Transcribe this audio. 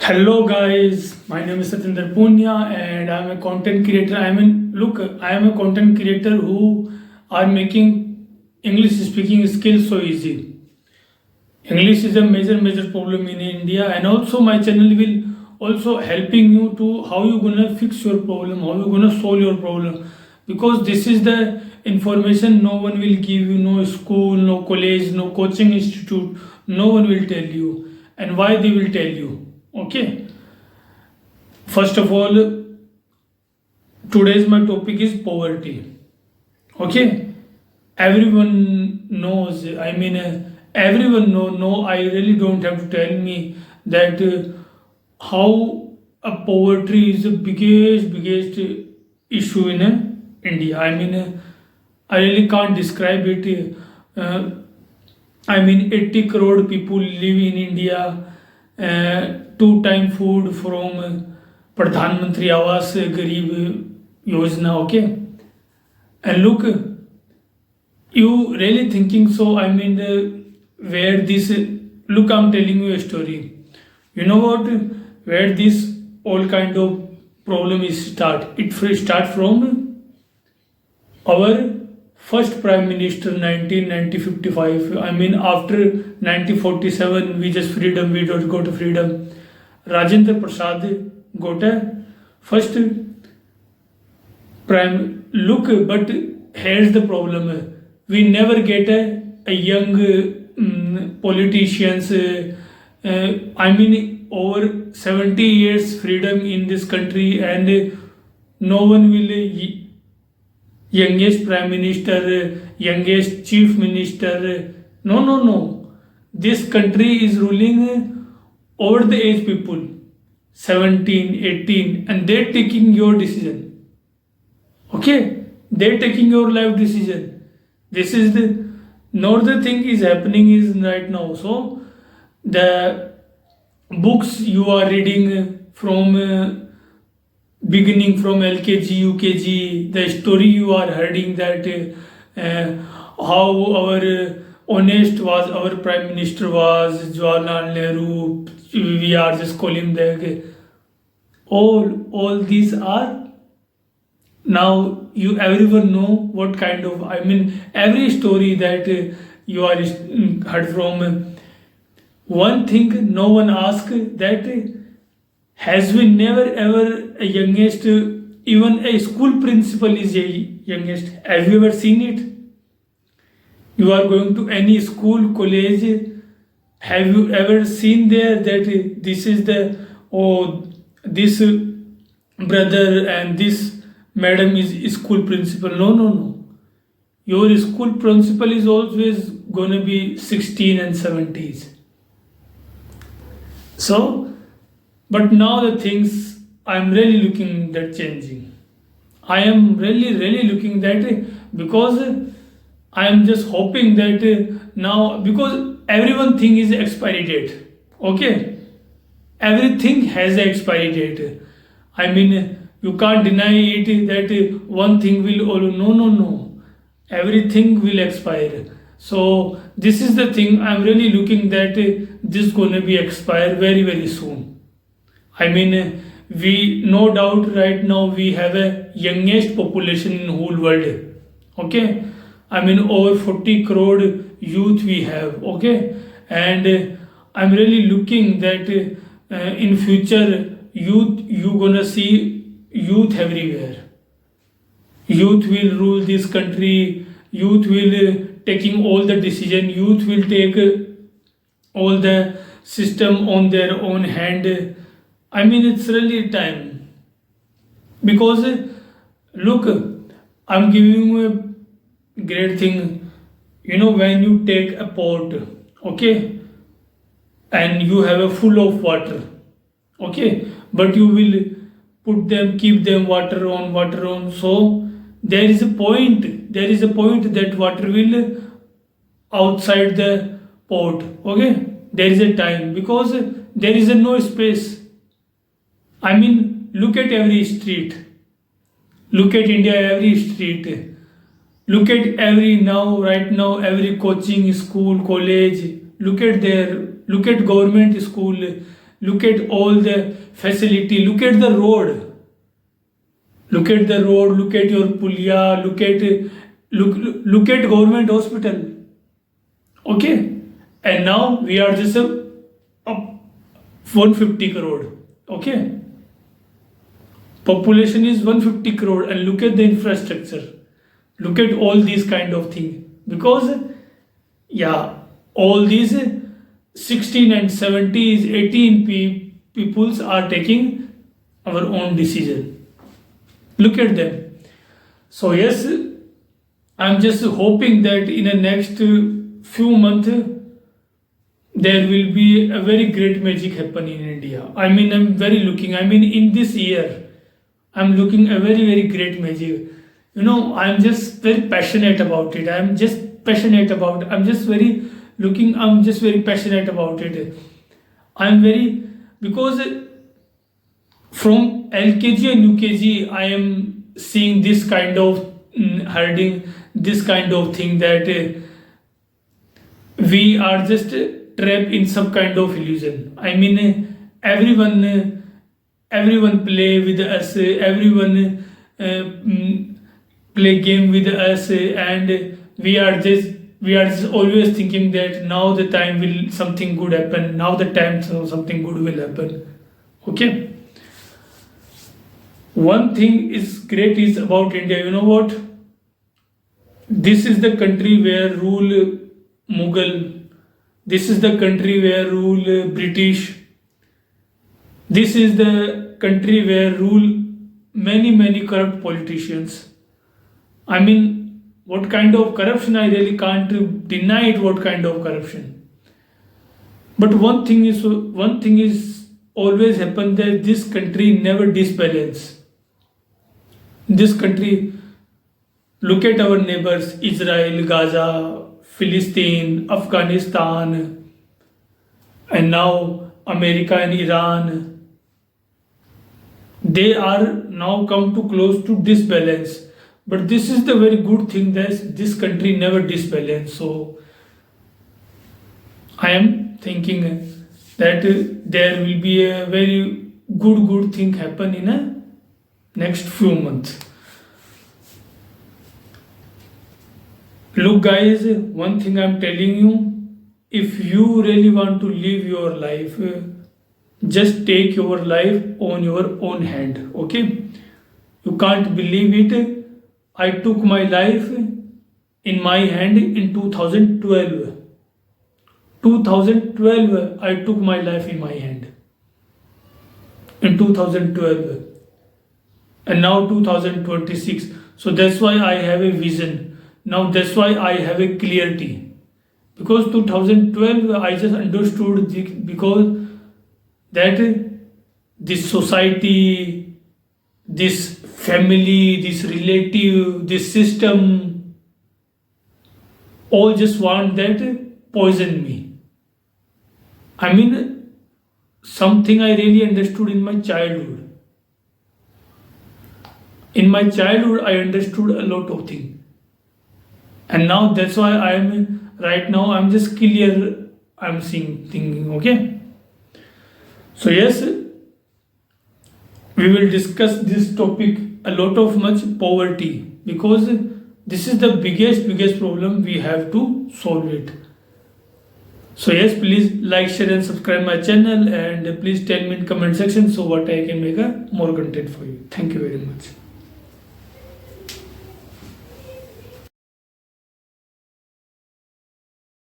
Hello guys, my name is Satinder Punya and I'm a content creator. I am a content creator who are making English speaking skills so easy. English is a major problem in India, and also my channel will also helping you to how you gonna fix your problem, how you gonna solve your problem, because this is the information no one will give you, no school, no college, no coaching institute, no one will tell you, and why they will tell you. Okay, first of all, today's my topic is poverty. Okay, everyone knows, everyone know, I really don't have to tell me that how a poverty is the biggest issue in India. I really can't describe it. 80 crore people live in India. Two time food from Pradhan Mantri Awas Garib Yojana. Okay, and look, you really thinking so? Where this? Look, I'm telling you a story. You know what? Where this all kind of problem is start? It start from our first prime minister 1955. After 1947 we just freedom, we don't go to freedom. Rajendra Prasad got a first prime. Look, but here's the problem: we never get a young politicians. Over 70 years freedom in this country, and no one will youngest prime minister, youngest chief minister. No, no, no. This country is ruling over the age people, 17, 18, and they're taking your decision. Okay? They're taking your life decision. This is the not the thing is happening is right now. So the books you are reading from beginning from LKG, UKG, the story you are hearing that how our honest was our prime minister was Jawaharlal Nehru. We are just calling that all these are now you everyone know what kind of every story that you are heard from. One thing no one ask that has we never ever a youngest, even a school principal is a youngest. Have you ever seen it? You are going to any school, college. Have you ever seen there that this is the this brother and this madam is school principal? No, no, no. Your school principal is always gonna be 16 and 70s. So, but now the things I'm really looking that changing. I am really looking that because I am just hoping that now because everyone thing is expiry date. Okay, everything has an expiry date. You can't deny it that one thing will. Oh, no, no, no. Everything will expire. So this is the thing I'm really looking that this gonna be expire very soon. We no doubt right now we have a youngest population in whole world. Okay, over 40 crore youth we have. Okay, and I'm really looking that in future youth you gonna see youth everywhere. Youth will rule this country. Youth will taking all the decision. Youth will take all the system on their own hand. It's really time because look, I'm giving you a great thing. When you take a pot, okay, and you have a full of water, okay, but you will keep them water on. So there is a point that water will outside the pot. Okay, there is a time because there is a no space. Look at every street. Look at India, every street. Look at right now, every coaching school, college. Look at government school. look at all the facility, look at the road, look at the road, look at your pulia, look at government hospital. Okay, and now we are just a 150 crore. Okay, population is 150 crore, and look at the infrastructure, look at all these kind of things. Because yeah, all these 16 and 70s 18 peoples are taking our own decision. Look at them. So yes, I'm just hoping that in the next few months there will be a very great magic happen in India. I mean, in this year I'm looking a very, very great magic. I'm just very passionate about it. I'm just very passionate about it. Because from LKG and UKG, I am seeing this kind of herding, this kind of thing, that we are just trapped in some kind of illusion. I mean, everyone play with us, everyone play game with us, and we are just always thinking that now the time will something good happen, now the time something good will happen. Okay, one thing is great is about India. You know what? This is the country where rule Mughal. This is the country where rule British. This is the country where rule many corrupt politicians. I mean, what kind of corruption, I really can't deny it, what kind of corruption. But one thing is always happen, that this country never disbalance. This country, look at our neighbors, Israel, Gaza, Philistine, Afghanistan, and now America and Iran. They are now come to close to disbalance. But this is the very good thing, that this country never disbalance. So I am thinking that there will be a very good thing happen in a next few months. Look guys, one thing I'm telling you, if you really want to live your life, just take your life on your own hand. Okay, you can't believe it, I took my life in my hand in 2012. 2012 I took my life in my hand. In 2012. And now 2026. So that's why I have a vision. Now that's why I have a clarity. Because 2012 I just understood because that this society, this family, this relative, this system, all just want that poison me. I mean, something I really understood in my childhood. In my childhood, I understood a lot of things. And now that's why I'm just clear, I'm thinking, okay? So yes, we will discuss this topic a lot of much poverty, because this is the biggest problem we have to solve it. So yes, please like, share and subscribe my channel, and please tell me in comment section so what I can make a more content for you. Thank you very much.